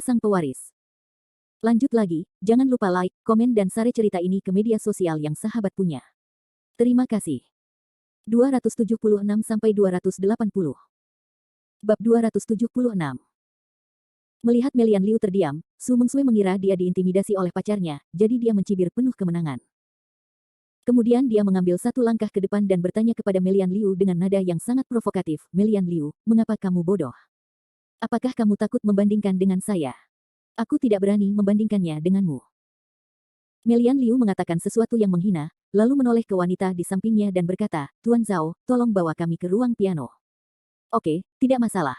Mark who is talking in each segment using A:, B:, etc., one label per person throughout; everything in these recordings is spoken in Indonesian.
A: sang pewaris. Lanjut lagi, jangan lupa like, komen dan share cerita ini ke media sosial yang sahabat punya. Terima kasih. 276-280. Bab 276. Melihat Melian Liu terdiam, Su Mengsui mengira dia diintimidasi oleh pacarnya, jadi dia mencibir penuh kemenangan. Kemudian dia mengambil satu langkah ke depan dan bertanya kepada Melian Liu dengan nada yang sangat provokatif, "Melian Liu, mengapa kamu bodoh? Apakah kamu takut membandingkan dengan saya? Aku tidak berani membandingkannya denganmu." Melian Liu mengatakan sesuatu yang menghina, lalu menoleh ke wanita di sampingnya dan berkata, "Tuan Zhao, tolong bawa kami ke ruang piano." "Oke, tidak masalah."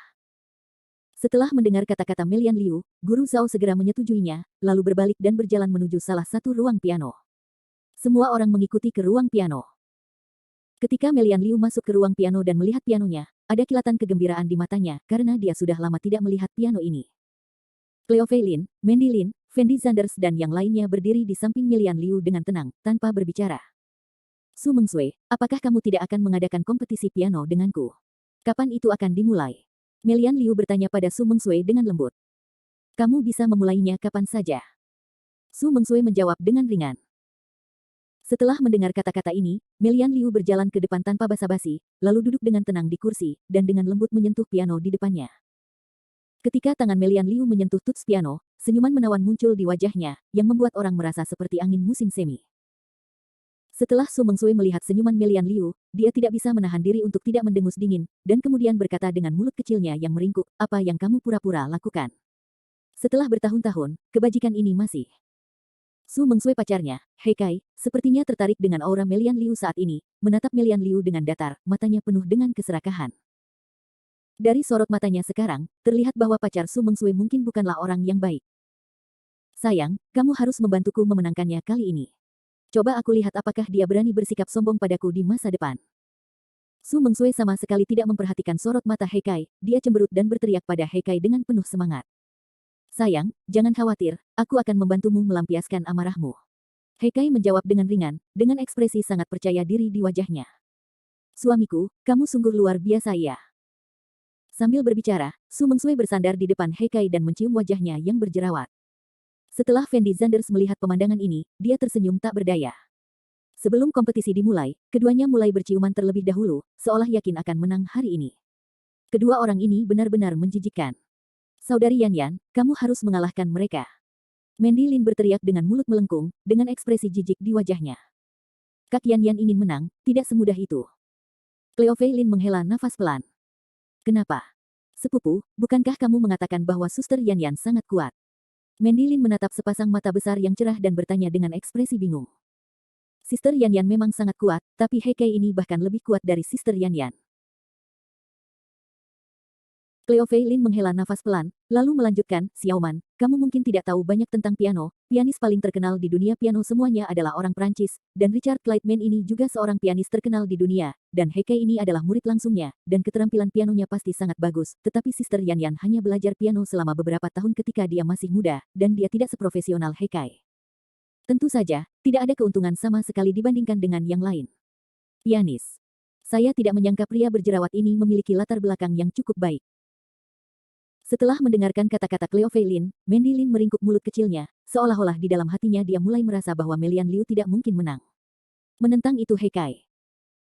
A: Setelah mendengar kata-kata Melian Liu, Guru Zhao segera menyetujuinya, lalu berbalik dan berjalan menuju salah satu ruang piano. Semua orang mengikuti ke ruang piano. Ketika Melian Liu masuk ke ruang piano dan melihat pianonya, ada kilatan kegembiraan di matanya karena dia sudah lama tidak melihat piano ini. Cleo Fei Lin, Mandy Lin, Fendi Zanders dan yang lainnya berdiri di samping Melian Liu dengan tenang, tanpa berbicara. "Su Mengsui, apakah kamu tidak akan mengadakan kompetisi piano denganku? Kapan itu akan dimulai?" Melian Liu bertanya pada Su Mengsui dengan lembut. "Kamu bisa memulainya kapan saja." Su Mengsui menjawab dengan ringan. Setelah mendengar kata-kata ini, Melian Liu berjalan ke depan tanpa basa-basi, lalu duduk dengan tenang di kursi, dan dengan lembut menyentuh piano di depannya. Ketika tangan Melian Liu menyentuh tuts piano, senyuman menawan muncul di wajahnya, yang membuat orang merasa seperti angin musim semi. Setelah Su Mengsui melihat senyuman Melian Liu, dia tidak bisa menahan diri untuk tidak mendengus dingin, dan kemudian berkata dengan mulut kecilnya yang meringkuk, "Apa yang kamu pura-pura lakukan? Setelah bertahun-tahun, kebajikan ini masih..." Su Mengsui pacarnya, He Kai, sepertinya tertarik dengan aura Melian Liu saat ini, menatap Melian Liu dengan datar, matanya penuh dengan keserakahan. Dari sorot matanya sekarang, terlihat bahwa pacar Su Mengsui mungkin bukanlah orang yang baik. "Sayang, kamu harus membantuku memenangkannya kali ini. Coba aku lihat apakah dia berani bersikap sombong padaku di masa depan." Su Mengsui sama sekali tidak memperhatikan sorot mata He Kai, dia cemberut dan berteriak pada He Kai dengan penuh semangat. "Sayang, jangan khawatir, aku akan membantumu melampiaskan amarahmu." He Kai menjawab dengan ringan, dengan ekspresi sangat percaya diri di wajahnya. "Suamiku, kamu sungguh luar biasa ya." Sambil berbicara, Su Mengsui bersandar di depan He Kai dan mencium wajahnya yang berjerawat. Setelah Fendi Zanders melihat pemandangan ini, dia tersenyum tak berdaya. Sebelum kompetisi dimulai, keduanya mulai berciuman terlebih dahulu, seolah yakin akan menang hari ini. Kedua orang ini benar-benar menjijikkan. "Saudari Yan Yan, kamu harus mengalahkan mereka." Mandy Lin berteriak dengan mulut melengkung, dengan ekspresi jijik di wajahnya. "Kak Yan Yan ingin menang, tidak semudah itu." Cleo Fei Lin menghela nafas pelan. "Kenapa? Sepupu, bukankah kamu mengatakan bahwa Suster Yan Yan sangat kuat?" Mandy Lin menatap sepasang mata besar yang cerah dan bertanya dengan ekspresi bingung. "Sister Yan Yan memang sangat kuat, tapi He Kai ini bahkan lebih kuat dari Sister Yan Yan." Cleo Fei Lin menghela nafas pelan, lalu melanjutkan, "Xiaoman, kamu mungkin tidak tahu banyak tentang piano, pianis paling terkenal di dunia piano semuanya adalah orang Prancis, dan Richard Clayton ini juga seorang pianis terkenal di dunia, dan He Kai ini adalah murid langsungnya, dan keterampilan pianonya pasti sangat bagus, tetapi Sister Yan Yan hanya belajar piano selama beberapa tahun ketika dia masih muda, dan dia tidak seprofesional He Kai. Tentu saja, tidak ada keuntungan sama sekali dibandingkan dengan yang lain. Pianis. Saya tidak menyangka pria berjerawat ini memiliki latar belakang yang cukup baik." Setelah mendengarkan kata-kata Cleo Fei Lin, Mandy Lin meringkuk mulut kecilnya, seolah-olah di dalam hatinya dia mulai merasa bahwa Melian Liu tidak mungkin menang. Menentang itu He Kai.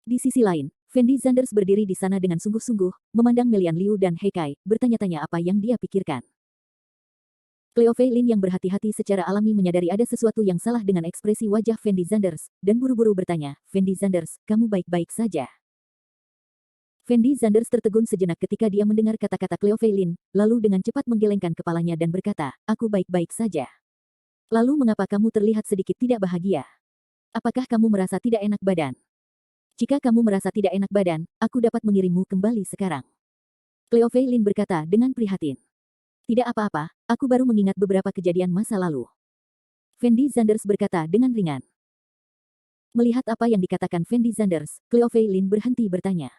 A: Di sisi lain, Fendi Zanders berdiri di sana dengan sungguh-sungguh, memandang Melian Liu dan He Kai, bertanya-tanya apa yang dia pikirkan. Cleo Fei Lin yang berhati-hati secara alami menyadari ada sesuatu yang salah dengan ekspresi wajah Fendi Zanders, dan buru-buru bertanya, "Fendi Zanders, kamu baik-baik saja?" Fendi Zanders tertegun sejenak ketika dia mendengar kata-kata Cleo Fei Lin, lalu dengan cepat menggelengkan kepalanya dan berkata, "Aku baik-baik saja." "Lalu mengapa kamu terlihat sedikit tidak bahagia? Apakah kamu merasa tidak enak badan? Jika kamu merasa tidak enak badan, aku dapat mengirimmu kembali sekarang." Cleo Fei Lin berkata dengan prihatin. "Tidak apa-apa, aku baru mengingat beberapa kejadian masa lalu." Fendi Zanders berkata dengan ringan. Melihat apa yang dikatakan Fendi Zanders, Cleo Fei Lin berhenti bertanya.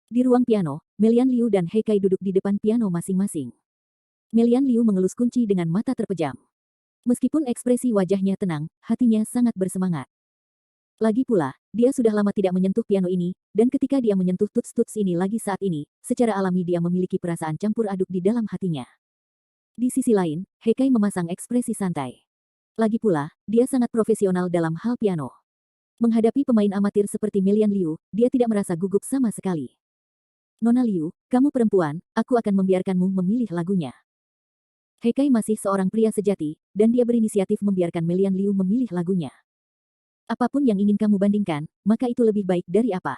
A: Di ruang piano, Melian Liu dan He Kai duduk di depan piano masing-masing. Melian Liu mengelus kunci dengan mata terpejam. Meskipun ekspresi wajahnya tenang, hatinya sangat bersemangat. Lagi pula, dia sudah lama tidak menyentuh piano ini, dan ketika dia menyentuh tuts-tuts ini lagi saat ini, secara alami dia memiliki perasaan campur aduk di dalam hatinya. Di sisi lain, Hekai memasang ekspresi santai. Lagi pula, dia sangat profesional dalam hal piano. Menghadapi pemain amatir seperti Melian Liu, dia tidak merasa gugup sama sekali. Nona Liu, kamu perempuan, aku akan membiarkanmu memilih lagunya. Hekai masih seorang pria sejati, dan dia berinisiatif membiarkan Melian Liu memilih lagunya. Apapun yang ingin kamu bandingkan, maka itu lebih baik dari apa?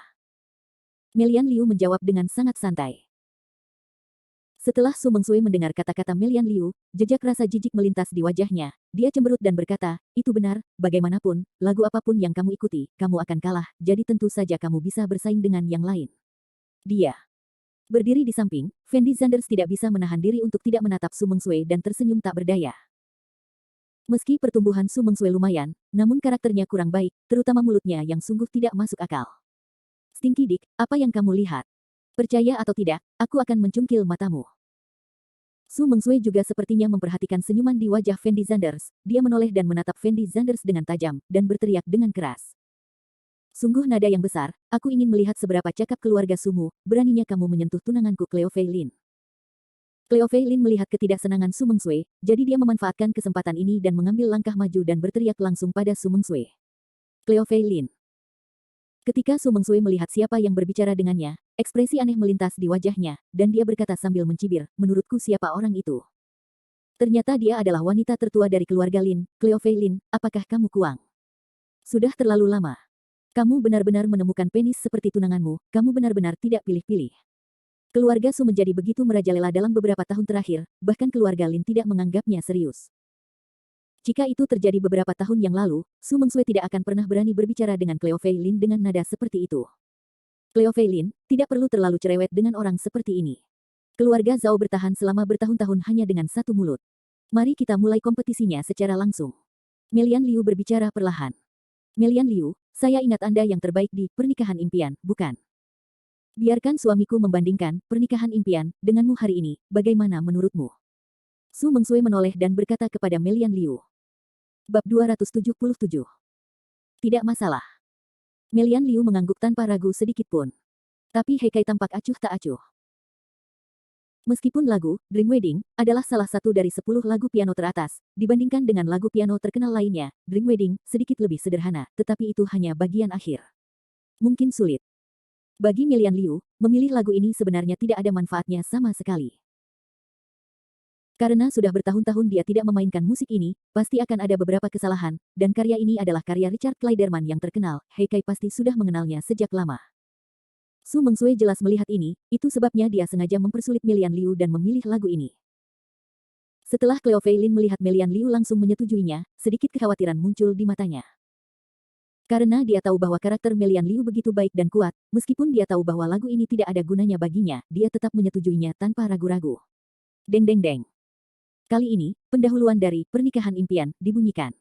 A: Melian Liu menjawab dengan sangat santai. Setelah Su Mengsui mendengar kata-kata Melian Liu, jejak rasa jijik melintas di wajahnya. Dia cemberut dan berkata, itu benar, bagaimanapun, lagu apapun yang kamu ikuti, kamu akan kalah, jadi tentu saja kamu bisa bersaing dengan yang lain. Dia berdiri di samping, Fendi Zanders tidak bisa menahan diri untuk tidak menatap Su Mengsui dan tersenyum tak berdaya. Meski pertumbuhan Su Mengsui lumayan, namun karakternya kurang baik, terutama mulutnya yang sungguh tidak masuk akal. Stinky Dick, apa yang kamu lihat? Percaya atau tidak, aku akan mencungkil matamu. Su Mengsui juga sepertinya memperhatikan senyuman di wajah Fendi Zanders. Dia menoleh dan menatap Fendi Zanders dengan tajam, dan berteriak dengan keras. Sungguh nada yang besar, aku ingin melihat seberapa cakap keluarga Sumu, beraninya kamu menyentuh tunanganku Cleo Fei Lin. Cleo Fei Lin melihat ketidaksenangan Su Mengsui, jadi dia memanfaatkan kesempatan ini dan mengambil langkah maju dan berteriak langsung pada Su Mengsui. Cleo Fei Lin. Ketika Su Mengsui melihat siapa yang berbicara dengannya, ekspresi aneh melintas di wajahnya, dan dia berkata sambil mencibir, menurutku siapa orang itu? Ternyata dia adalah wanita tertua dari keluarga Lin, Cleo Fei Lin, apakah kamu kuang? Sudah terlalu lama. Kamu benar-benar menemukan penis seperti tunanganmu, kamu benar-benar tidak pilih-pilih. Keluarga Su menjadi begitu merajalela dalam beberapa tahun terakhir, bahkan keluarga Lin tidak menganggapnya serius. Jika itu terjadi beberapa tahun yang lalu, Su Mengsui tidak akan pernah berani berbicara dengan Cleo Fei Lin dengan nada seperti itu. Cleo Fei Lin, tidak perlu terlalu cerewet dengan orang seperti ini. Keluarga Zhao bertahan selama bertahun-tahun hanya dengan satu mulut. Mari kita mulai kompetisinya secara langsung. Melian Liu berbicara perlahan. Melian Liu, saya ingat Anda yang terbaik di pernikahan impian, bukan? Biarkan suamiku membandingkan pernikahan impian denganmu hari ini, bagaimana menurutmu? Su Mengsui menoleh dan berkata kepada Melian Liu. Bab 277. Tidak masalah. Melian Liu mengangguk tanpa ragu sedikit pun. Tapi Hekai tampak acuh tak acuh. Meskipun lagu Dream Wedding adalah salah satu dari 10 lagu piano teratas, dibandingkan dengan lagu piano terkenal lainnya, Dream Wedding sedikit lebih sederhana, tetapi itu hanya bagian akhir. Mungkin sulit. Bagi Melian Liu, memilih lagu ini sebenarnya tidak ada manfaatnya sama sekali. Karena sudah bertahun-tahun dia tidak memainkan musik ini, pasti akan ada beberapa kesalahan, dan karya ini adalah karya Richard Clayderman yang terkenal, Hekai pasti sudah mengenalnya sejak lama. Su Mengsui jelas melihat ini, itu sebabnya dia sengaja mempersulit Melian Liu dan memilih lagu ini. Setelah Cleo Fei Lin melihat Melian Liu langsung menyetujuinya, sedikit kekhawatiran muncul di matanya. Karena dia tahu bahwa karakter Melian Liu begitu baik dan kuat, meskipun dia tahu bahwa lagu ini tidak ada gunanya baginya, dia tetap menyetujuinya tanpa ragu-ragu. Deng deng deng. Kali ini, pendahuluan dari Pernikahan Impian dibunyikan.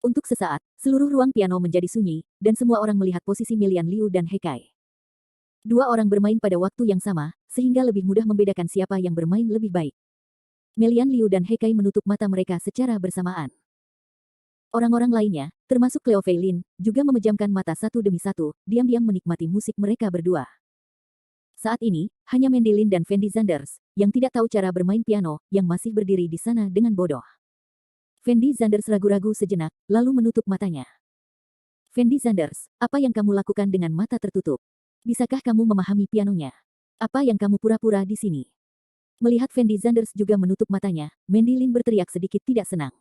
A: Untuk sesaat, seluruh ruang piano menjadi sunyi, dan semua orang melihat posisi Melian Liu dan Hekai. Dua orang bermain pada waktu yang sama, sehingga lebih mudah membedakan siapa yang bermain lebih baik. Melian Liu dan Hekai menutup mata mereka secara bersamaan. Orang-orang lainnya, termasuk Cleo Fei Lin, juga memejamkan mata satu demi satu, diam-diam menikmati musik mereka berdua. Saat ini, hanya Mandy Lin dan Fendi Zanders, yang tidak tahu cara bermain piano, yang masih berdiri di sana dengan bodoh. Fendi Zanders ragu-ragu sejenak, lalu menutup matanya. Fendi Zanders, apa yang kamu lakukan dengan mata tertutup? Bisakah kamu memahami pianonya? Apa yang kamu pura-pura di sini? Melihat Fendi Zanders juga menutup matanya, Mandy Lin berteriak sedikit tidak senang.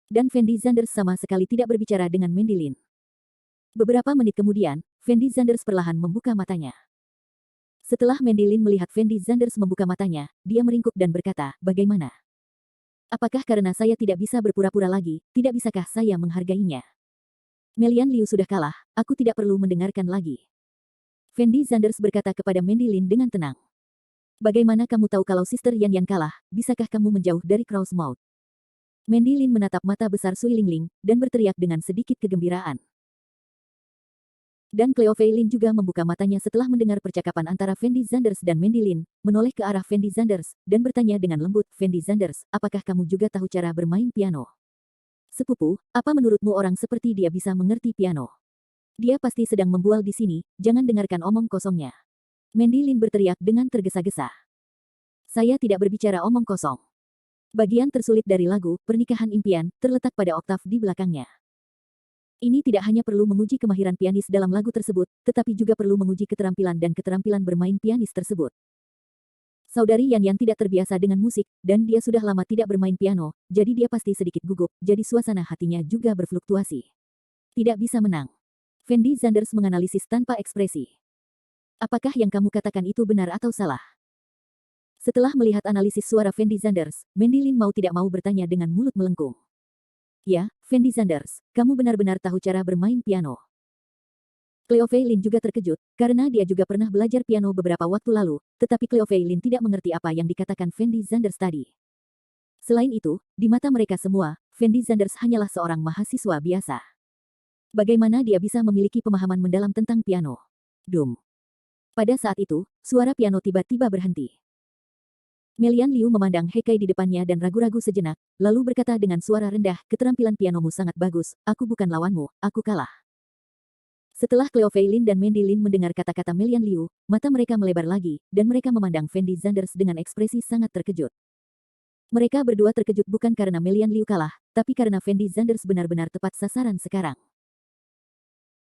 A: Dan Fendi Zanders sama sekali tidak berbicara dengan Mandy Lin. Beberapa menit kemudian, Fendi Zanders perlahan membuka matanya. Setelah Mandy Lin melihat Fendi Zanders membuka matanya, dia meringkuk dan berkata, bagaimana? Apakah karena saya tidak bisa berpura-pura lagi, tidak bisakah saya menghargainya? Melian Liu sudah kalah, aku tidak perlu mendengarkan lagi. Fendi Zanders berkata kepada Mandy Lin dengan tenang. Bagaimana kamu tahu kalau Sister Yan Yan kalah, bisakah kamu menjauh dari Crows Mouth? Mandy Lin menatap mata besar Sui Lingling, dan berteriak dengan sedikit kegembiraan. Dan Cleo Fei Lin juga membuka matanya setelah mendengar percakapan antara Fendi Zanders dan Mandy Lin, menoleh ke arah Fendi Zanders, dan bertanya dengan lembut, Fendi Zanders, apakah kamu juga tahu cara bermain piano? Sepupu, apa menurutmu orang seperti dia bisa mengerti piano? Dia pasti sedang membual di sini, jangan dengarkan omong kosongnya. Mandy Lin berteriak dengan tergesa-gesa. Saya tidak berbicara omong kosong. Bagian tersulit dari lagu, Pernikahan Impian, terletak pada oktav di belakangnya. Ini tidak hanya perlu menguji kemahiran pianis dalam lagu tersebut, tetapi juga perlu menguji keterampilan dan keterampilan bermain pianis tersebut. Saudari Yan Yan tidak terbiasa dengan musik, dan dia sudah lama tidak bermain piano, jadi dia pasti sedikit gugup, jadi suasana hatinya juga berfluktuasi. Tidak bisa menang. Fendi Zanders menganalisis tanpa ekspresi. Apakah yang kamu katakan itu benar atau salah? Setelah melihat analisis suara Fendi Zanders, Mandy Lin mau tidak mau bertanya dengan mulut melengkung. Ya, Fendi Zanders, kamu benar-benar tahu cara bermain piano. Cleo Fei Lin juga terkejut, karena dia juga pernah belajar piano beberapa waktu lalu, tetapi Cleo Fei Lin tidak mengerti apa yang dikatakan Fendi Zanders tadi. Selain itu, di mata mereka semua, Fendi Zanders hanyalah seorang mahasiswa biasa. Bagaimana dia bisa memiliki pemahaman mendalam tentang piano? Dum. Pada saat itu, suara piano tiba-tiba berhenti. Melian Liu memandang He Kai di depannya dan ragu-ragu sejenak, lalu berkata dengan suara rendah, keterampilan pianomu sangat bagus, aku bukan lawanmu, aku kalah. Setelah Cleo Fei Lin dan Mandy Lin mendengar kata-kata Melian Liu, mata mereka melebar lagi, dan mereka memandang Fendi Zanders dengan ekspresi sangat terkejut. Mereka berdua terkejut bukan karena Melian Liu kalah, tapi karena Fendi Zanders benar-benar tepat sasaran sekarang.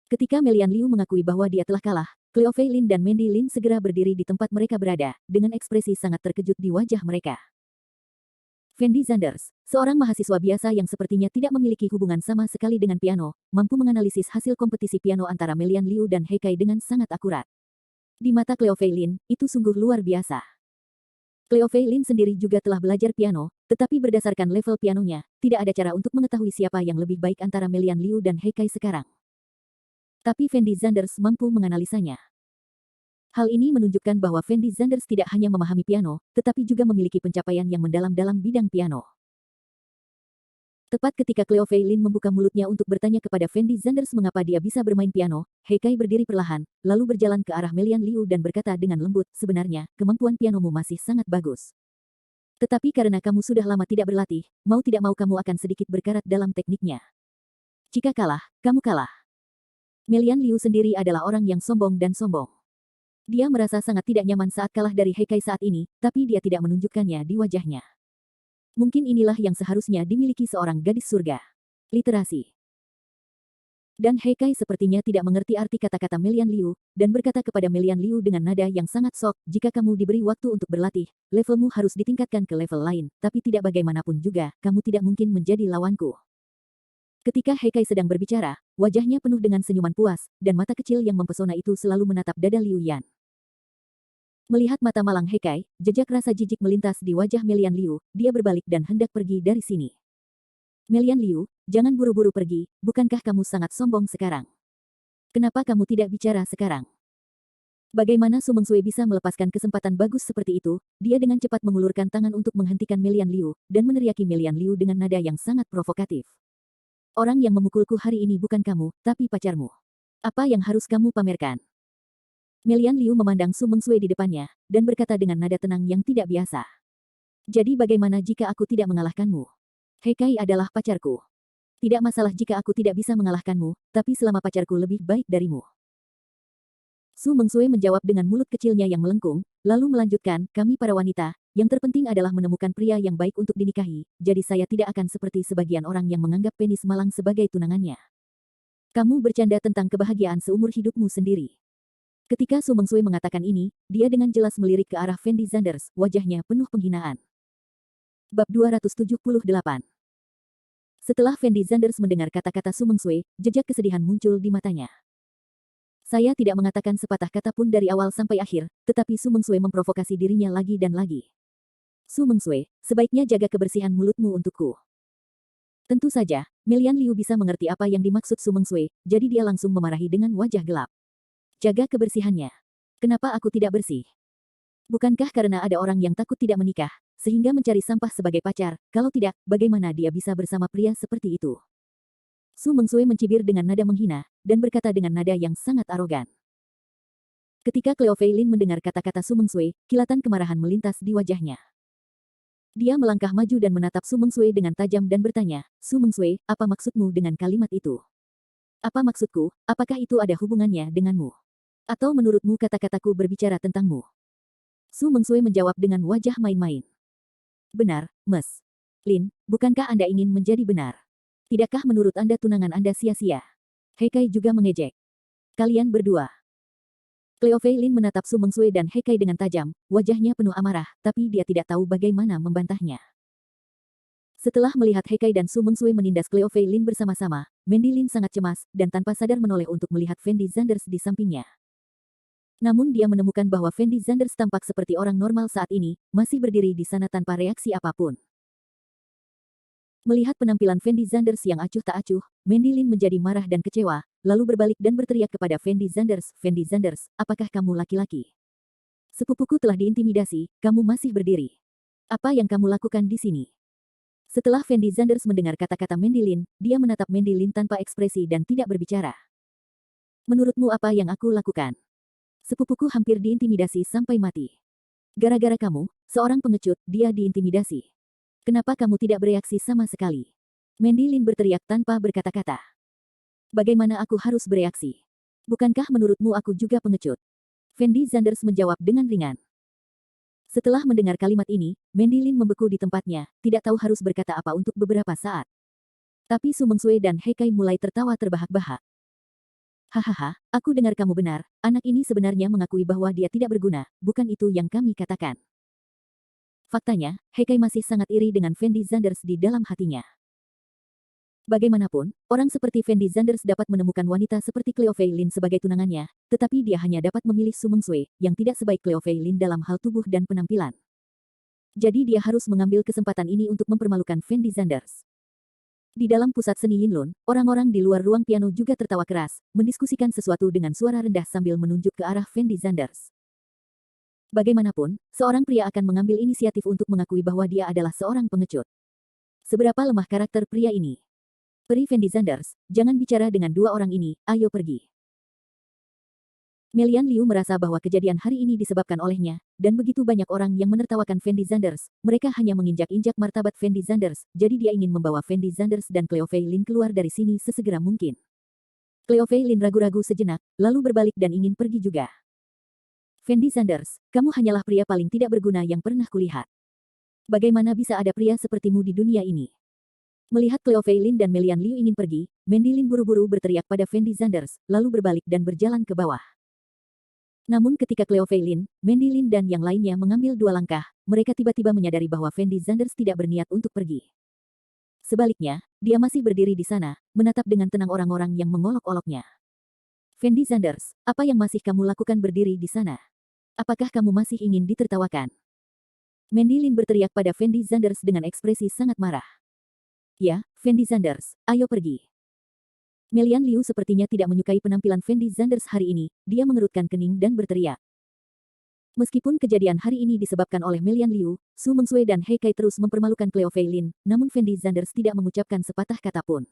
A: Ketika Melian Liu mengakui bahwa dia telah kalah, Cleo Fei Lin dan Mandy Lin segera berdiri di tempat mereka berada, dengan ekspresi sangat terkejut di wajah mereka. Fendi Zanders, seorang mahasiswa biasa yang sepertinya tidak memiliki hubungan sama sekali dengan piano, mampu menganalisis hasil kompetisi piano antara Melian Liu dan He Kai dengan sangat akurat. Di mata Cleo Fei Lin, itu sungguh luar biasa. Cleo Fei Lin sendiri juga telah belajar piano, tetapi berdasarkan level pianonya, tidak ada cara untuk mengetahui siapa yang lebih baik antara Melian Liu dan He Kai sekarang. Tapi Fendi Zanders mampu menganalisanya. Hal ini menunjukkan bahwa Fendi Zanders tidak hanya memahami piano, tetapi juga memiliki pencapaian yang mendalam dalam bidang piano. Tepat ketika Cleo Fei Lin membuka mulutnya untuk bertanya kepada Fendi Zanders mengapa dia bisa bermain piano, He Kai berdiri perlahan, lalu berjalan ke arah Melian Liu dan berkata dengan lembut, sebenarnya, kemampuan pianomu masih sangat bagus. Tetapi karena kamu sudah lama tidak berlatih, mau tidak mau kamu akan sedikit berkarat dalam tekniknya. Jika kalah, kamu kalah. Melian Liu sendiri adalah orang yang sombong dan sombong. Dia merasa sangat tidak nyaman saat kalah dari He Kai saat ini, tapi dia tidak menunjukkannya di wajahnya. Mungkin inilah yang seharusnya dimiliki seorang gadis surga. Literasi. Dan He Kai sepertinya tidak mengerti arti kata-kata Melian Liu, dan berkata kepada Melian Liu dengan nada yang sangat sok, jika kamu diberi waktu untuk berlatih, levelmu harus ditingkatkan ke level lain, tapi tidak bagaimanapun juga, kamu tidak mungkin menjadi lawanku. Ketika He Kai sedang berbicara, wajahnya penuh dengan senyuman puas, dan mata kecil yang mempesona itu selalu menatap dada Liu Yan. Melihat mata malang He Kai, jejak rasa jijik melintas di wajah Melian Liu, dia berbalik dan hendak pergi dari sini. Melian Liu, jangan buru-buru pergi, bukankah kamu sangat sombong sekarang? Kenapa kamu tidak bicara sekarang? Bagaimana Su Mengsui bisa melepaskan kesempatan bagus seperti itu? Dia dengan cepat mengulurkan tangan untuk menghentikan Melian Liu, dan meneriaki Melian Liu dengan nada yang sangat provokatif. Orang yang memukulku hari ini bukan kamu, tapi pacarmu. Apa yang harus kamu pamerkan? Melian Liu memandang Su Mengsui di depannya, dan berkata dengan nada tenang yang tidak biasa. Jadi bagaimana jika aku tidak mengalahkanmu? He Kai adalah pacarku. Tidak masalah jika aku tidak bisa mengalahkanmu, tapi selama pacarku lebih baik darimu. Su Mengsui menjawab dengan mulut kecilnya yang melengkung, lalu melanjutkan, kami para wanita, yang terpenting adalah menemukan pria yang baik untuk dinikahi, jadi saya tidak akan seperti sebagian orang yang menganggap penis malang sebagai tunangannya. Kamu bercanda tentang kebahagiaan seumur hidupmu sendiri. Ketika Su Mengsui mengatakan ini, dia dengan jelas melirik ke arah Fendi Zanders, wajahnya penuh penghinaan. Bab 278. Setelah Fendi Zanders mendengar kata-kata Su Mengsui, jejak kesedihan muncul di matanya. Saya tidak mengatakan sepatah kata pun dari awal sampai akhir, tetapi Su Mengsui memprovokasi dirinya lagi dan lagi. Su Mengsui, sebaiknya jaga kebersihan mulutmu untukku. Tentu saja, Melian Liu bisa mengerti apa yang dimaksud Su Mengsui, jadi dia langsung memarahi dengan wajah gelap. Jaga kebersihannya. Kenapa aku tidak bersih? Bukankah karena ada orang yang takut tidak menikah, sehingga mencari sampah sebagai pacar, kalau tidak, bagaimana dia bisa bersama pria seperti itu? Su Mengsui mencibir dengan nada menghina, dan berkata dengan nada yang sangat arogan. Ketika Cleo Fei Lin mendengar kata-kata Su Mengsui, kilatan kemarahan melintas di wajahnya. Dia melangkah maju dan menatap Su Mengsui dengan tajam dan bertanya, Su Mengsui, apa maksudmu dengan kalimat itu? Apa maksudku, apakah itu ada hubungannya denganmu? Atau menurutmu kata-kataku berbicara tentangmu? Su Mengsui menjawab dengan wajah main-main. Benar, Mes. Lin, bukankah Anda ingin menjadi benar? Tidakkah menurut Anda tunangan Anda sia-sia? He Kai juga mengejek. Kalian berdua. Cleo Fei Lin menatap Su Mengsui dan He Kai dengan tajam, wajahnya penuh amarah, tapi dia tidak tahu bagaimana membantahnya. Setelah melihat He Kai dan Su Mengsui menindas Cleo Fei Lin bersama-sama, Mandy Lin sangat cemas, dan tanpa sadar menoleh untuk melihat Fendi Zanders di sampingnya. Namun dia menemukan bahwa Fendi Zanders tampak seperti orang normal saat ini, masih berdiri di sana tanpa reaksi apapun. Melihat penampilan Fendi Zanders yang acuh tak acuh, Mandy Lin menjadi marah dan kecewa, lalu berbalik dan berteriak kepada Fendi Zanders, "Fendi Zanders, apakah kamu laki-laki? Sepupuku telah diintimidasi, kamu masih berdiri. Apa yang kamu lakukan di sini?" Setelah Fendi Zanders mendengar kata-kata Mandy Lin, dia menatap Mandy Lin tanpa ekspresi dan tidak berbicara. "Menurutmu apa yang aku lakukan? Sepupuku hampir diintimidasi sampai mati. Gara-gara kamu, seorang pengecut, dia diintimidasi. Kenapa kamu tidak bereaksi sama sekali?" Mandy Lin berteriak tanpa berkata-kata. "Bagaimana aku harus bereaksi? Bukankah menurutmu aku juga pengecut?" Fendi Zanders menjawab dengan ringan. Setelah mendengar kalimat ini, Mandy Lin membeku di tempatnya, tidak tahu harus berkata apa untuk beberapa saat. Tapi Su Mengsui dan He Kai mulai tertawa terbahak-bahak. "Hahaha, aku dengar kamu benar, anak ini sebenarnya mengakui bahwa dia tidak berguna, bukan itu yang kami katakan." Faktanya, He Kai masih sangat iri dengan Fendi Zanders di dalam hatinya. Bagaimanapun, orang seperti Fendi Zanders dapat menemukan wanita seperti Cleo Fei Lin sebagai tunangannya, tetapi dia hanya dapat memilih Su Mengsui, yang tidak sebaik Cleo Fei Lin dalam hal tubuh dan penampilan. Jadi dia harus mengambil kesempatan ini untuk mempermalukan Fendi Zanders. Di dalam pusat seni Yinlun, orang-orang di luar ruang piano juga tertawa keras, mendiskusikan sesuatu dengan suara rendah sambil menunjuk ke arah Fendi Zanders. Bagaimanapun, seorang pria akan mengambil inisiatif untuk mengakui bahwa dia adalah seorang pengecut. Seberapa lemah karakter pria ini? "Peri Fendi Zanders, jangan bicara dengan dua orang ini, ayo pergi." Melian Liu merasa bahwa kejadian hari ini disebabkan olehnya, dan begitu banyak orang yang menertawakan Fendi Zanders, mereka hanya menginjak-injak martabat Fendi Zanders, jadi dia ingin membawa Fendi Zanders dan Cleo Fei Lin keluar dari sini sesegera mungkin. Cleo Fei Lin ragu-ragu sejenak, lalu berbalik dan ingin pergi juga. "Fendi Zanders, kamu hanyalah pria paling tidak berguna yang pernah kulihat. Bagaimana bisa ada pria sepertimu di dunia ini?" Melihat Cleo Fei Lin dan Melian Liu ingin pergi, Mandy Lin buru-buru berteriak pada Fendi Zanders, lalu berbalik dan berjalan ke bawah. Namun ketika Cleo Fei Lin, Mandy Lin dan yang lainnya mengambil dua langkah, mereka tiba-tiba menyadari bahwa Fendi Zanders tidak berniat untuk pergi. Sebaliknya, dia masih berdiri di sana, menatap dengan tenang orang-orang yang mengolok-oloknya. "Fendi Zanders, apa yang masih kamu lakukan berdiri di sana? Apakah kamu masih ingin ditertawakan?" Mandy Lin berteriak pada Fendi Zanders dengan ekspresi sangat marah. "Ya, Fendi Zanders, ayo pergi." Melian Liu sepertinya tidak menyukai penampilan Fendi Zanders hari ini, dia mengerutkan kening dan berteriak. Meskipun kejadian hari ini disebabkan oleh Melian Liu, Su Mengsui dan He Kai terus mempermalukan Cleo Fei Lin, namun Fendi Zanders tidak mengucapkan sepatah kata pun.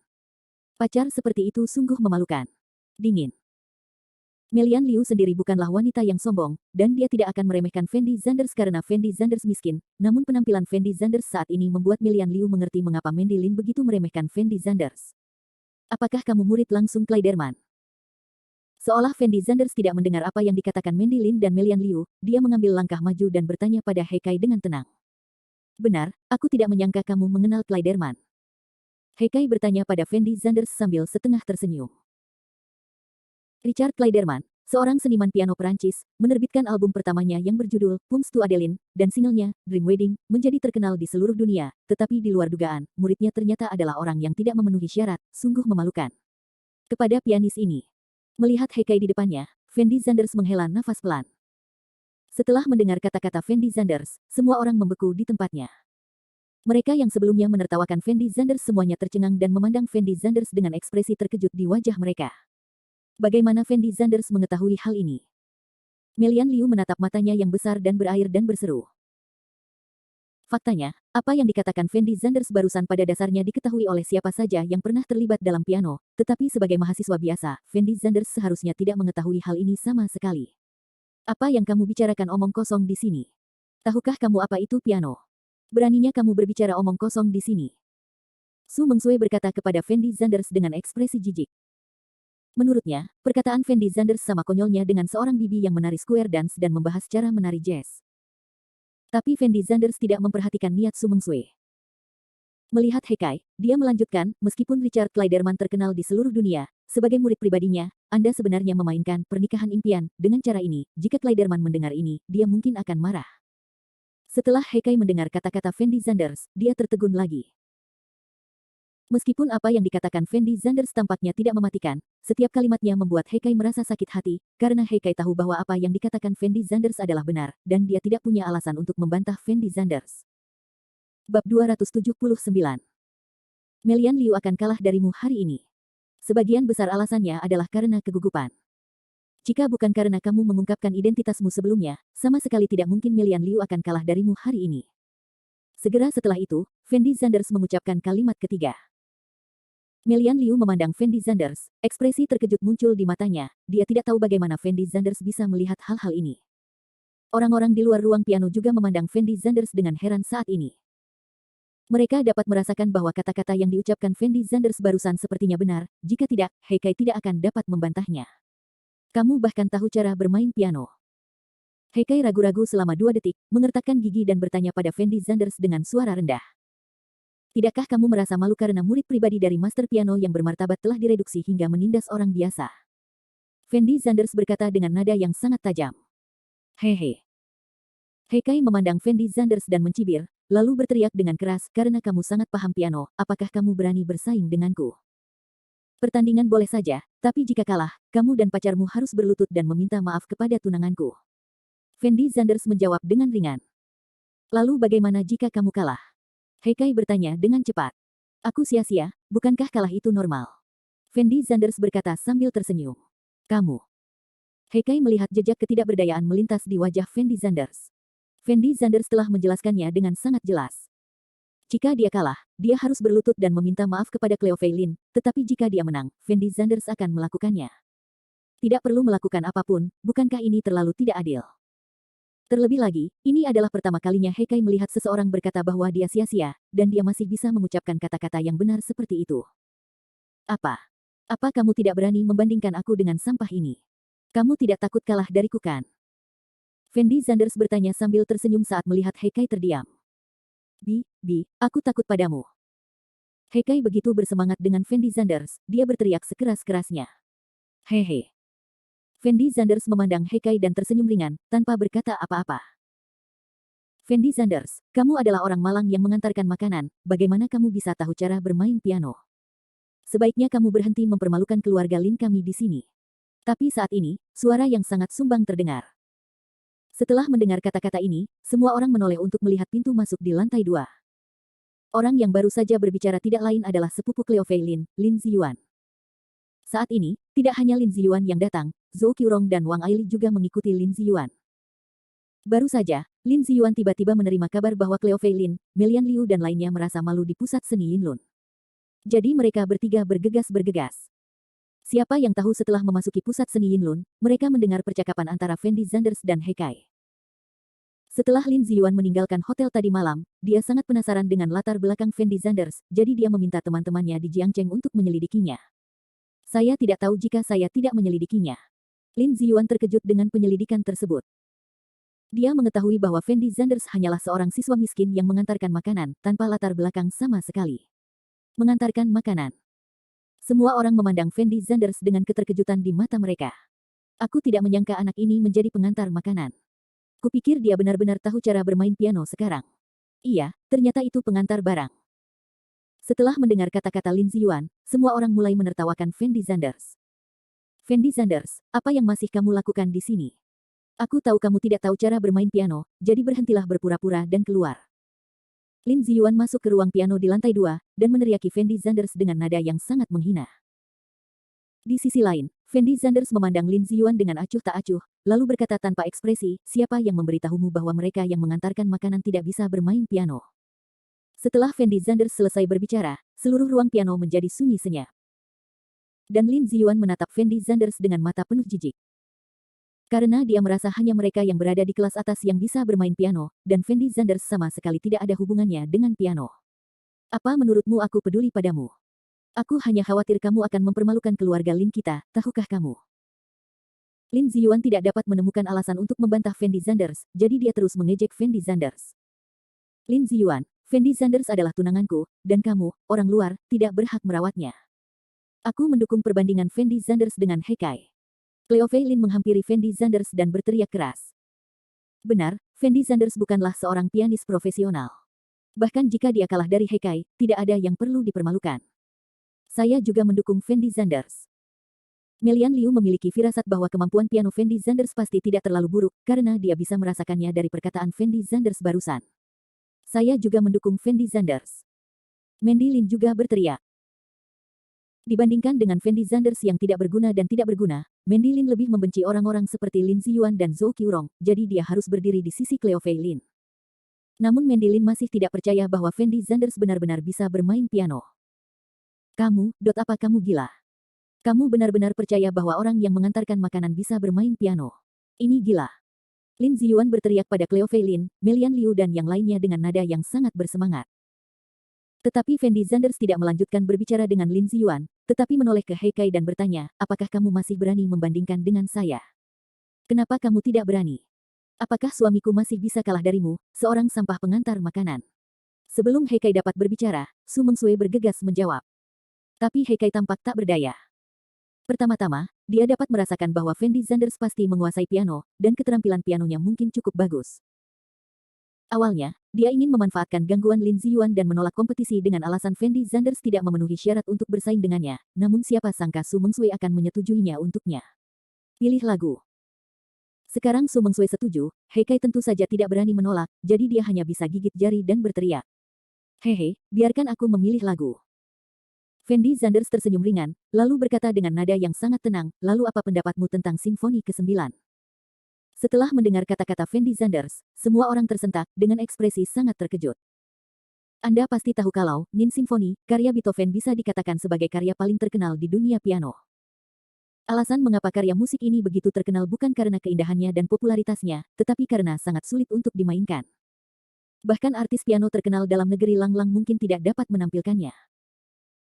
A: Pacar seperti itu sungguh memalukan. Dingin. Melian Liu sendiri bukanlah wanita yang sombong, dan dia tidak akan meremehkan Fendi Zanders karena Fendi Zanders miskin, namun penampilan Fendi Zanders saat ini membuat Melian Liu mengerti mengapa Mandy Lin begitu meremehkan Fendi Zanders. "Apakah kamu murid langsung Kleiderman?" Seolah Fendi Zanders tidak mendengar apa yang dikatakan Mandy Lin dan Melian Liu, dia mengambil langkah maju dan bertanya pada He Kai dengan tenang. "Benar, aku tidak menyangka kamu mengenal Kleiderman." He Kai bertanya pada Fendi Zanders sambil setengah tersenyum. Richard Kleiderman, seorang seniman piano Perancis, menerbitkan album pertamanya yang berjudul Punks to Adeline, dan singlenya, Dream Wedding, menjadi terkenal di seluruh dunia, tetapi di luar dugaan, muridnya ternyata adalah orang yang tidak memenuhi syarat, sungguh memalukan. Kepada pianis ini, melihat He Kai di depannya, Fendi Zanders menghela nafas pelan. Setelah mendengar kata-kata Fendi Zanders, semua orang membeku di tempatnya. Mereka yang sebelumnya menertawakan Fendi Zanders semuanya tercengang dan memandang Fendi Zanders dengan ekspresi terkejut di wajah mereka. Bagaimana Fendi Zanders mengetahui hal ini? Melian Liu menatap matanya yang besar dan berair dan berseru. Faktanya, apa yang dikatakan Fendi Zanders barusan pada dasarnya diketahui oleh siapa saja yang pernah terlibat dalam piano, tetapi sebagai mahasiswa biasa, Fendi Zanders seharusnya tidak mengetahui hal ini sama sekali. "Apa yang kamu bicarakan omong kosong di sini? Tahukah kamu apa itu piano? Beraninya kamu berbicara omong kosong di sini?" Su Mengsui berkata kepada Fendi Zanders dengan ekspresi jijik. Menurutnya, perkataan Fendi Zanders sama konyolnya dengan seorang bibi yang menari square dance dan membahas cara menari jazz. Tapi Fendi Zanders tidak memperhatikan niat Su Mengsui. Melihat He Kai, dia melanjutkan, meskipun Richard Clayderman terkenal di seluruh dunia, sebagai murid pribadinya, Anda sebenarnya memainkan pernikahan impian. Dengan cara ini, jika Clayderman mendengar ini, dia mungkin akan marah. Setelah He Kai mendengar kata-kata Fendi Zanders, dia tertegun lagi. Meskipun apa yang dikatakan Fendi Zanders tampaknya tidak mematikan, setiap kalimatnya membuat He Kai merasa sakit hati, karena He Kai tahu bahwa apa yang dikatakan Fendi Zanders adalah benar, dan dia tidak punya alasan untuk membantah Fendi Zanders. Bab 279. Melian Liu akan kalah darimu hari ini. Sebagian besar alasannya adalah karena kegugupan. Jika bukan karena kamu mengungkapkan identitasmu sebelumnya, sama sekali tidak mungkin Melian Liu akan kalah darimu hari ini. Segera setelah itu, Fendi Zanders mengucapkan kalimat ketiga. Melian Liu memandang Fendi Zanders, ekspresi terkejut muncul di matanya, dia tidak tahu bagaimana Fendi Zanders bisa melihat hal-hal ini. Orang-orang di luar ruang piano juga memandang Fendi Zanders dengan heran saat ini. Mereka dapat merasakan bahwa kata-kata yang diucapkan Fendi Zanders barusan sepertinya benar, jika tidak, He Kai tidak akan dapat membantahnya. Kamu bahkan tahu cara bermain piano. He Kai ragu-ragu selama 2 detik, mengertakkan gigi dan bertanya pada Fendi Zanders dengan suara rendah. Tidakkah kamu merasa malu karena murid pribadi dari master piano yang bermartabat telah direduksi hingga menindas orang biasa? Fendi Zanders berkata dengan nada yang sangat tajam. Hehe. He Kai memandang Fendi Zanders dan mencibir, lalu berteriak dengan keras, karena kamu sangat paham piano, apakah kamu berani bersaing denganku? Pertandingan boleh saja, tapi jika kalah, kamu dan pacarmu harus berlutut dan meminta maaf kepada tunanganku. Fendi Zanders menjawab dengan ringan. Lalu bagaimana jika kamu kalah? He Kai bertanya dengan cepat. Aku sia-sia, bukankah kalah itu normal? Fendi Zanders berkata sambil tersenyum. Kamu. He Kai melihat jejak ketidakberdayaan melintas di wajah Fendi Zanders. Fendi Zanders telah menjelaskannya dengan sangat jelas. Jika dia kalah, dia harus berlutut dan meminta maaf kepada Cleo Fei Lin, tetapi jika dia menang, Fendi Zanders akan melakukannya. Tidak perlu melakukan apapun, bukankah ini terlalu tidak adil? Terlebih lagi, ini adalah pertama kalinya He Kai melihat seseorang berkata bahwa dia sia-sia, dan dia masih bisa mengucapkan kata-kata yang benar seperti itu. Apa? Apa kamu tidak berani membandingkan aku dengan sampah ini? Kamu tidak takut kalah dariku kan? Fendi Zanders bertanya sambil tersenyum saat melihat He Kai terdiam. Aku takut padamu. He Kai begitu bersemangat dengan Fendi Zanders, dia berteriak sekeras-kerasnya. Hehe. Fendi Zanders memandang He Kai dan tersenyum ringan, tanpa berkata apa-apa. Fendi Zanders, kamu adalah orang Malang yang mengantarkan makanan, bagaimana kamu bisa tahu cara bermain piano? Sebaiknya kamu berhenti mempermalukan keluarga Lin kami di sini. Tapi saat ini, suara yang sangat sumbang terdengar. Setelah mendengar kata-kata ini, semua orang menoleh untuk melihat pintu masuk di lantai 2. Orang yang baru saja berbicara tidak lain adalah sepupu Cleo Fei Lin, Lin Ziyuan. Saat ini, tidak hanya Lin Ziyuan yang datang, Zhou Qiurong dan Wang Aili juga mengikuti Lin Ziyuan. Baru saja, Lin Ziyuan tiba-tiba menerima kabar bahwa Cleo Fei Lin, Melian Liu dan lainnya merasa malu di pusat seni Yinlun. Jadi mereka bertiga bergegas-bergegas. Siapa yang tahu setelah memasuki pusat seni Yinlun, mereka mendengar percakapan antara Fendi Zanders dan He Kai. Setelah Lin Ziyuan meninggalkan hotel tadi malam, dia sangat penasaran dengan latar belakang Fendi Zanders, jadi dia meminta teman-temannya di Jiangcheng untuk menyelidikinya. Saya tidak tahu jika saya tidak menyelidikinya. Lin Ziyuan terkejut dengan penyelidikan tersebut. Dia mengetahui bahwa Fendi Zanders hanyalah seorang siswa miskin yang mengantarkan makanan, tanpa latar belakang sama sekali. Mengantarkan makanan. Semua orang memandang Fendi Zanders dengan keterkejutan di mata mereka. Aku tidak menyangka anak ini menjadi pengantar makanan. Kupikir dia benar-benar tahu cara bermain piano sekarang. Iya, ternyata itu pengantar barang. Setelah mendengar kata-kata Lin Ziyuan, semua orang mulai menertawakan Fendi Zanders. Fendi Zanders, apa yang masih kamu lakukan di sini? Aku tahu kamu tidak tahu cara bermain piano, jadi berhentilah berpura-pura dan keluar. Lin Ziyuan masuk ke ruang piano di lantai 2, dan meneriaki Fendi Zanders dengan nada yang sangat menghina. Di sisi lain, Fendi Zanders memandang Lin Ziyuan dengan acuh tak acuh, lalu berkata tanpa ekspresi, siapa yang memberitahumu bahwa mereka yang mengantarkan makanan tidak bisa bermain piano? Setelah Fendi Zanders selesai berbicara, seluruh ruang piano menjadi sunyi senyap. Dan Lin Ziyuan menatap Fendi Zanders dengan mata penuh jijik. Karena dia merasa hanya mereka yang berada di kelas atas yang bisa bermain piano, dan Fendi Zanders sama sekali tidak ada hubungannya dengan piano. Apa menurutmu aku peduli padamu? Aku hanya khawatir kamu akan mempermalukan keluarga Lin kita, tahukah kamu? Lin Ziyuan tidak dapat menemukan alasan untuk membantah Fendi Zanders, jadi dia terus mengejek Fendi Zanders. Lin Ziyuan, Fendi Sanders adalah tunanganku, dan kamu, orang luar, tidak berhak merawatnya. Aku mendukung perbandingan Fendi Sanders dengan Hekai. Cleo Fei Lin menghampiri Fendi Sanders dan berteriak keras. Benar, Fendi Sanders bukanlah seorang pianis profesional. Bahkan jika dia kalah dari Hekai, tidak ada yang perlu dipermalukan. Saya juga mendukung Fendi Sanders. Melian Liu memiliki firasat bahwa kemampuan piano Fendi Sanders pasti tidak terlalu buruk, karena dia bisa merasakannya dari perkataan Fendi Sanders barusan. Saya juga mendukung Fendi Sanders. Mandy Lin juga berteriak. Dibandingkan dengan Fendi Sanders yang tidak berguna dan tidak berguna, Mandy Lin lebih membenci orang-orang seperti Lin Ziyuan dan Zhou Qiurong, jadi dia harus berdiri di sisi Cleo Fei Lin. Namun Mandy Lin masih tidak percaya bahwa Fendi Sanders benar-benar bisa bermain piano. Kamu, apa kamu gila? Kamu benar-benar percaya bahwa orang yang mengantarkan makanan bisa bermain piano? Ini gila. Lin Ziyuan berteriak pada Cleo Fei Lin, Melian Liu dan yang lainnya dengan nada yang sangat bersemangat. Tetapi Fendi Sanders tidak melanjutkan berbicara dengan Lin Ziyuan, tetapi menoleh ke Hekai dan bertanya, apakah kamu masih berani membandingkan dengan saya? Kenapa kamu tidak berani? Apakah suamiku masih bisa kalah darimu, seorang sampah pengantar makanan? Sebelum Hekai dapat berbicara, Su Mengsui bergegas menjawab. Tapi Hekai tampak tak berdaya. Pertama-tama, dia dapat merasakan bahwa Fendi Sanders pasti menguasai piano, dan keterampilan pianonya mungkin cukup bagus. Awalnya, dia ingin memanfaatkan gangguan Lin Ziyuan dan menolak kompetisi dengan alasan Fendi Sanders tidak memenuhi syarat untuk bersaing dengannya, namun siapa sangka Su Mengsui akan menyetujuinya untuknya. Pilih lagu. Sekarang Su Mengsui setuju, Hekai tentu saja tidak berani menolak, jadi dia hanya bisa gigit jari dan berteriak. Hehe, biarkan aku memilih lagu. Fendi Sanders tersenyum ringan, lalu berkata dengan nada yang sangat tenang, lalu apa pendapatmu tentang Simfoni ke-9? Setelah mendengar kata-kata Fendi Sanders, semua orang tersentak dengan ekspresi sangat terkejut. Anda pasti tahu kalau Nin Simfoni, karya Beethoven bisa dikatakan sebagai karya paling terkenal di dunia piano. Alasan mengapa karya musik ini begitu terkenal bukan karena keindahannya dan popularitasnya, tetapi karena sangat sulit untuk dimainkan. Bahkan artis piano terkenal dalam negeri Lang Lang mungkin tidak dapat menampilkannya.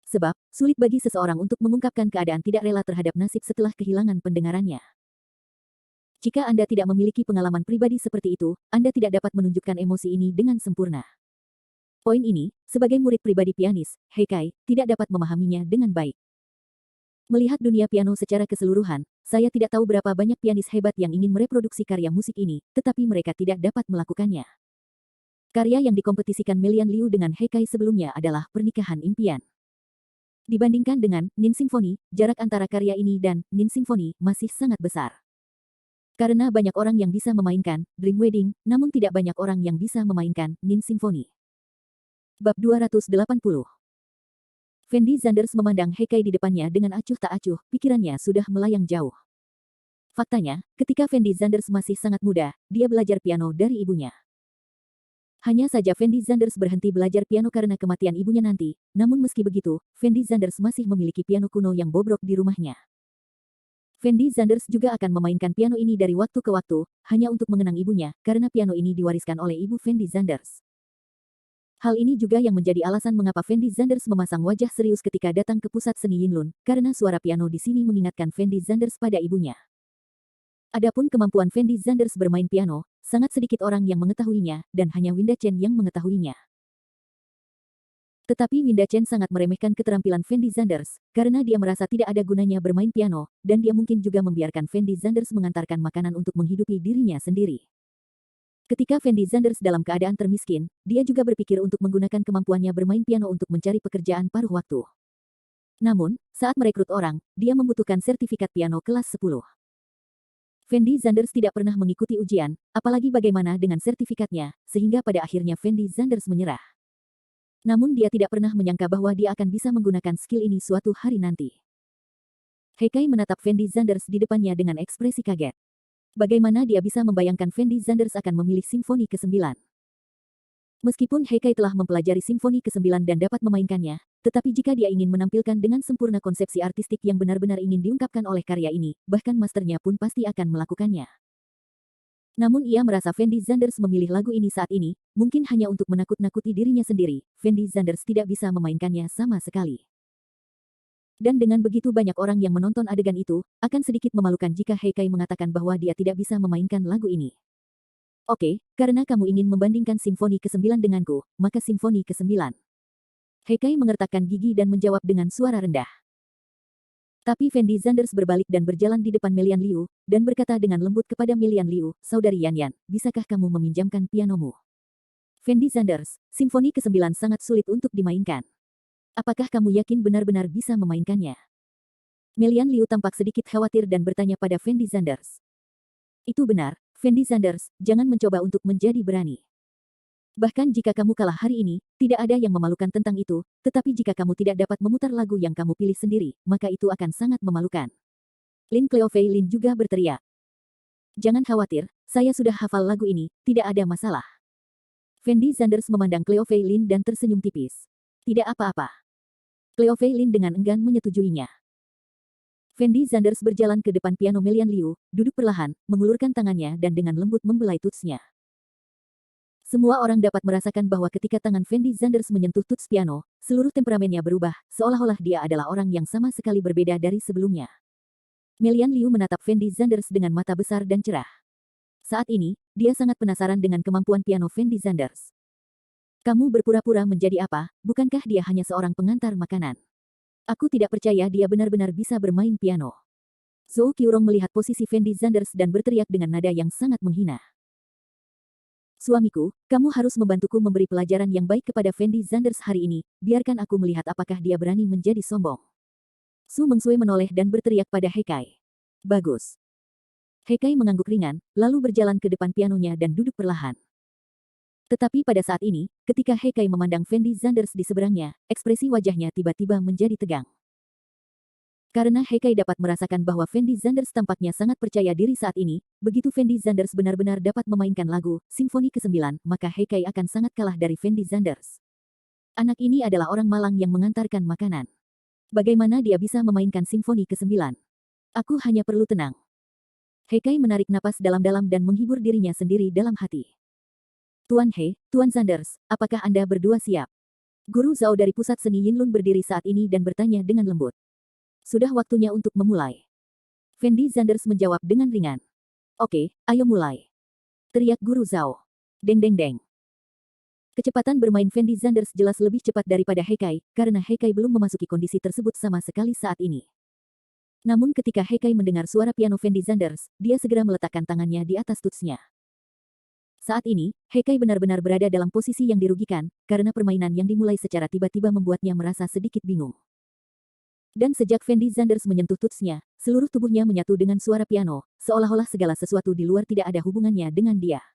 A: Sebab, sulit bagi seseorang untuk mengungkapkan keadaan tidak rela terhadap nasib setelah kehilangan pendengarannya. Jika Anda tidak memiliki pengalaman pribadi seperti itu, Anda tidak dapat menunjukkan emosi ini dengan sempurna. Poin ini, sebagai murid pribadi pianis, Hekai, tidak dapat memahaminya dengan baik. Melihat dunia piano secara keseluruhan, saya tidak tahu berapa banyak pianis hebat yang ingin mereproduksi karya musik ini, tetapi mereka tidak dapat melakukannya. Karya yang dikompetisikan Melian Liu dengan Hekai sebelumnya adalah Pernikahan Impian. Dibandingkan dengan Nin Simfoni, jarak antara karya ini dan Nin Simfoni masih sangat besar. Karena banyak orang yang bisa memainkan Dream Wedding, namun tidak banyak orang yang bisa memainkan Nin Simfoni. Bab 280. Fendi Sanders memandang Hekai di depannya dengan acuh tak acuh, pikirannya sudah melayang jauh. Faktanya, ketika Fendi Sanders masih sangat muda, dia belajar piano dari ibunya. Hanya saja Fendi Sanders berhenti belajar piano karena kematian ibunya nanti, namun meski begitu, Fendi Sanders masih memiliki piano kuno yang bobrok di rumahnya. Fendi Sanders juga akan memainkan piano ini dari waktu ke waktu, hanya untuk mengenang ibunya, karena piano ini diwariskan oleh ibu Fendi Sanders. Hal ini juga yang menjadi alasan mengapa Fendi Sanders memasang wajah serius ketika datang ke pusat seni Yinlun, karena suara piano di sini mengingatkan Fendi Sanders pada ibunya. Adapun kemampuan Fendi Sanders bermain piano, sangat sedikit orang yang mengetahuinya, dan hanya Winda Chen yang mengetahuinya. Tetapi Winda Chen sangat meremehkan keterampilan Fendi Sanders, karena dia merasa tidak ada gunanya bermain piano, dan dia mungkin juga membiarkan Fendi Sanders mengantarkan makanan untuk menghidupi dirinya sendiri. Ketika Fendi Sanders dalam keadaan termiskin, dia juga berpikir untuk menggunakan kemampuannya bermain piano untuk mencari pekerjaan paruh waktu. Namun, saat merekrut orang, dia membutuhkan sertifikat piano kelas 10. Fendi Sanders tidak pernah mengikuti ujian, apalagi bagaimana dengan sertifikatnya, sehingga pada akhirnya Fendi Sanders menyerah. Namun dia tidak pernah menyangka bahwa dia akan bisa menggunakan skill ini suatu hari nanti. Hekai menatap Fendi Sanders di depannya dengan ekspresi kaget. Bagaimana dia bisa membayangkan Fendi Sanders akan memilih Simfoni ke-9? Meskipun Hekai telah mempelajari Simfoni ke-9 dan dapat memainkannya, tetapi jika dia ingin menampilkan dengan sempurna konsepsi artistik yang benar-benar ingin diungkapkan oleh karya ini, bahkan masternya pun pasti akan melakukannya. Namun ia merasa Fendi Sanders memilih lagu ini saat ini, mungkin hanya untuk menakut-nakuti dirinya sendiri. Fendi Sanders tidak bisa memainkannya sama sekali. Dan dengan begitu banyak orang yang menonton adegan itu, akan sedikit memalukan jika Hekai mengatakan bahwa dia tidak bisa memainkan lagu ini. Oke, karena kamu ingin membandingkan simfoni ke-9 denganku, maka simfoni ke-9. Hekai mengertakkan gigi dan menjawab dengan suara rendah. Tapi Fendi Zanders berbalik dan berjalan di depan Melian Liu, dan berkata dengan lembut kepada Melian Liu, Saudari Yan Yan, bisakah kamu meminjamkan pianomu? Fendi Zanders, simfoni ke-9 sangat sulit untuk dimainkan. Apakah kamu yakin benar-benar bisa memainkannya? Melian Liu tampak sedikit khawatir dan bertanya pada Fendi Zanders. Itu benar, Fendi Zanders, jangan mencoba untuk menjadi berani. Bahkan jika kamu kalah hari ini, tidak ada yang memalukan tentang itu, tetapi jika kamu tidak dapat memutar lagu yang kamu pilih sendiri, maka itu akan sangat memalukan. Lin Cleofei Lin juga berteriak. Jangan khawatir, saya sudah hafal lagu ini, tidak ada masalah. Fendi Zanders memandang Cleofei Lin dan tersenyum tipis. Tidak apa-apa. Cleofei Lin dengan enggan menyetujuinya. Fendi Zanders berjalan ke depan piano Melian Liu, duduk perlahan, mengulurkan tangannya dan dengan lembut membelai tutsnya. Semua orang dapat merasakan bahwa ketika tangan Fendi Zanders menyentuh tuts piano, seluruh temperamennya berubah, seolah-olah dia adalah orang yang sama sekali berbeda dari sebelumnya. Melian Liu menatap Fendi Zanders dengan mata besar dan cerah. Saat ini, dia sangat penasaran dengan kemampuan piano Fendi Zanders. Kamu berpura-pura menjadi apa, bukankah dia hanya seorang pengantar makanan? Aku tidak percaya dia benar-benar bisa bermain piano. Zhou Qiurong melihat posisi Fendi Zanders dan berteriak dengan nada yang sangat menghina. Suamiku, kamu harus membantuku memberi pelajaran yang baik kepada Fendi Zanders hari ini, biarkan aku melihat apakah dia berani menjadi sombong. Su Mengsui menoleh dan berteriak pada Hekai. Bagus. Hekai mengangguk ringan, lalu berjalan ke depan pianonya dan duduk perlahan. Tetapi pada saat ini, ketika Hekai memandang Fendi Zanders di seberangnya, ekspresi wajahnya tiba-tiba menjadi tegang. Karena Hekai dapat merasakan bahwa Fendi Zanders tampaknya sangat percaya diri saat ini, begitu Fendi Zanders benar-benar dapat memainkan lagu Simfoni ke-9, maka Hekai akan sangat kalah dari Fendi Zanders. Anak ini adalah orang malang yang mengantarkan makanan. Bagaimana dia bisa memainkan Simfoni ke-9? Aku hanya perlu tenang. Hekai menarik napas dalam-dalam dan menghibur dirinya sendiri dalam hati. Tuan He, Tuan Zanders, apakah Anda berdua siap? Guru Zhao dari pusat seni Yinlun berdiri saat ini dan bertanya dengan lembut. Sudah waktunya untuk memulai. Fendi Zanders menjawab dengan ringan. Oke, ayo mulai. Teriak Guru Zhao. Deng deng deng. Kecepatan bermain Fendi Zanders jelas lebih cepat daripada Hekai, karena Hekai belum memasuki kondisi tersebut sama sekali saat ini. Namun ketika Hekai mendengar suara piano Fendi Zanders, dia segera meletakkan tangannya di atas tutsnya. Saat ini, Hekai benar-benar berada dalam posisi yang dirugikan, karena permainan yang dimulai secara tiba-tiba membuatnya merasa sedikit bingung. Dan sejak Fendi Zanders menyentuh tutsnya, seluruh tubuhnya menyatu dengan suara piano, seolah-olah segala sesuatu di luar tidak ada hubungannya dengan dia.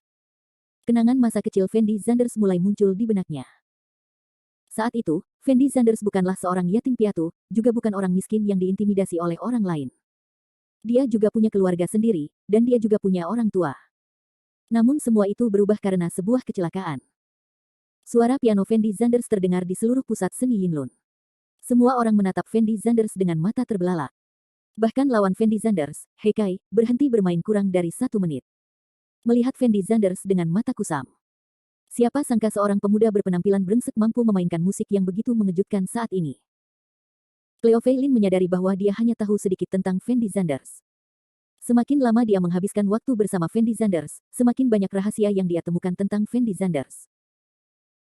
A: Kenangan masa kecil Fendi Zanders mulai muncul di benaknya. Saat itu, Fendi Zanders bukanlah seorang yatim piatu, juga bukan orang miskin yang diintimidasi oleh orang lain. Dia juga punya keluarga sendiri, dan dia juga punya orang tua. Namun semua itu berubah karena sebuah kecelakaan. Suara piano Fendi Zanders terdengar di seluruh pusat seni Yinlun. Semua orang menatap Fendi Zanders dengan mata terbelalak. Bahkan lawan Fendi Zanders, Hekai, berhenti bermain kurang dari 1 menit. Melihat Fendi Zanders dengan mata kusam. Siapa sangka seorang pemuda berpenampilan brengsek mampu memainkan musik yang begitu mengejutkan saat ini. Cleofei Lin menyadari bahwa dia hanya tahu sedikit tentang Fendi Zanders. Semakin lama dia menghabiskan waktu bersama Fendi Zanders, semakin banyak rahasia yang dia temukan tentang Fendi Zanders.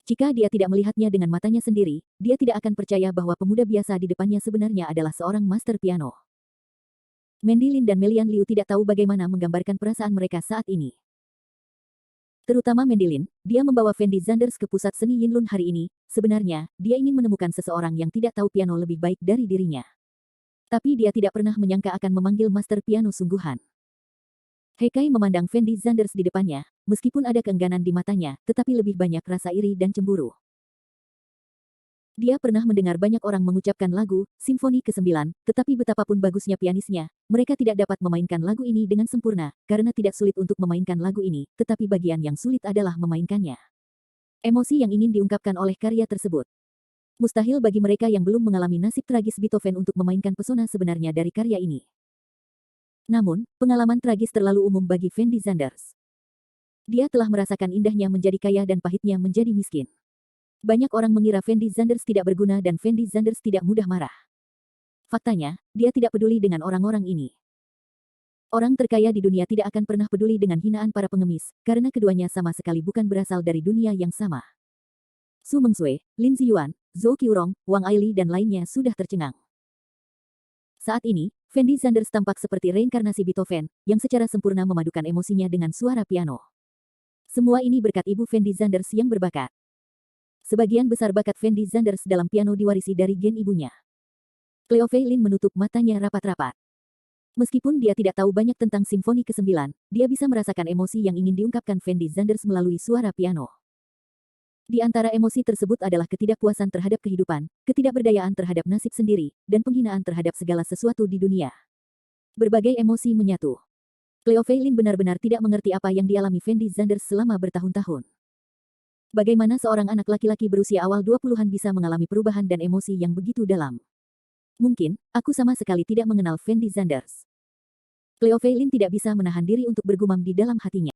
A: Jika dia tidak melihatnya dengan matanya sendiri, dia tidak akan percaya bahwa pemuda biasa di depannya sebenarnya adalah seorang master piano. Mandy Lin dan Melian Liu tidak tahu bagaimana menggambarkan perasaan mereka saat ini. Terutama Mandy Lin, dia membawa Fendi Zanders ke pusat seni Yinlun hari ini, sebenarnya, dia ingin menemukan seseorang yang tidak tahu piano lebih baik dari dirinya. Tapi dia tidak pernah menyangka akan memanggil master piano sungguhan. Hekai memandang Fendi Zanders di depannya, meskipun ada keengganan di matanya, tetapi lebih banyak rasa iri dan cemburu. Dia pernah mendengar banyak orang mengucapkan lagu Simfoni ke-9, tetapi betapapun bagusnya pianisnya, mereka tidak dapat memainkan lagu ini dengan sempurna, karena tidak sulit untuk memainkan lagu ini, tetapi bagian yang sulit adalah memainkannya. Emosi yang ingin diungkapkan oleh karya tersebut. Mustahil bagi mereka yang belum mengalami nasib tragis Beethoven untuk memainkan pesona sebenarnya dari karya ini. Namun, pengalaman tragis terlalu umum bagi Fendi Zanders. Dia telah merasakan indahnya menjadi kaya dan pahitnya menjadi miskin. Banyak orang mengira Fendi Zanders tidak berguna dan Fendi Zanders tidak mudah marah. Faktanya, dia tidak peduli dengan orang-orang ini. Orang terkaya di dunia tidak akan pernah peduli dengan hinaan para pengemis, karena keduanya sama sekali bukan berasal dari dunia yang sama. Su Mengsui, Lin Ziyuan, Zhou Qiurong, Wang Aili dan lainnya sudah tercengang. Saat ini, Fendi Zanders tampak seperti reinkarnasi Beethoven, yang secara sempurna memadukan emosinya dengan suara piano. Semua ini berkat ibu Fendi Zanders yang berbakat. Sebagian besar bakat Fendi Zanders dalam piano diwarisi dari gen ibunya. Cleo Fei Lin menutup matanya rapat-rapat. Meskipun dia tidak tahu banyak tentang Simfoni ke-9, dia bisa merasakan emosi yang ingin diungkapkan Fendi Zanders melalui suara piano. Di antara emosi tersebut adalah ketidakpuasan terhadap kehidupan, ketidakberdayaan terhadap nasib sendiri, dan penghinaan terhadap segala sesuatu di dunia. Berbagai emosi menyatu. Cleo Fei Lin benar-benar tidak mengerti apa yang dialami Fendi Zanders selama bertahun-tahun. Bagaimana seorang anak laki-laki berusia awal 20-an bisa mengalami perubahan dan emosi yang begitu dalam? Mungkin, aku sama sekali tidak mengenal Fendi Zanders. Cleo Fei Lin tidak bisa menahan diri untuk bergumam di dalam hatinya.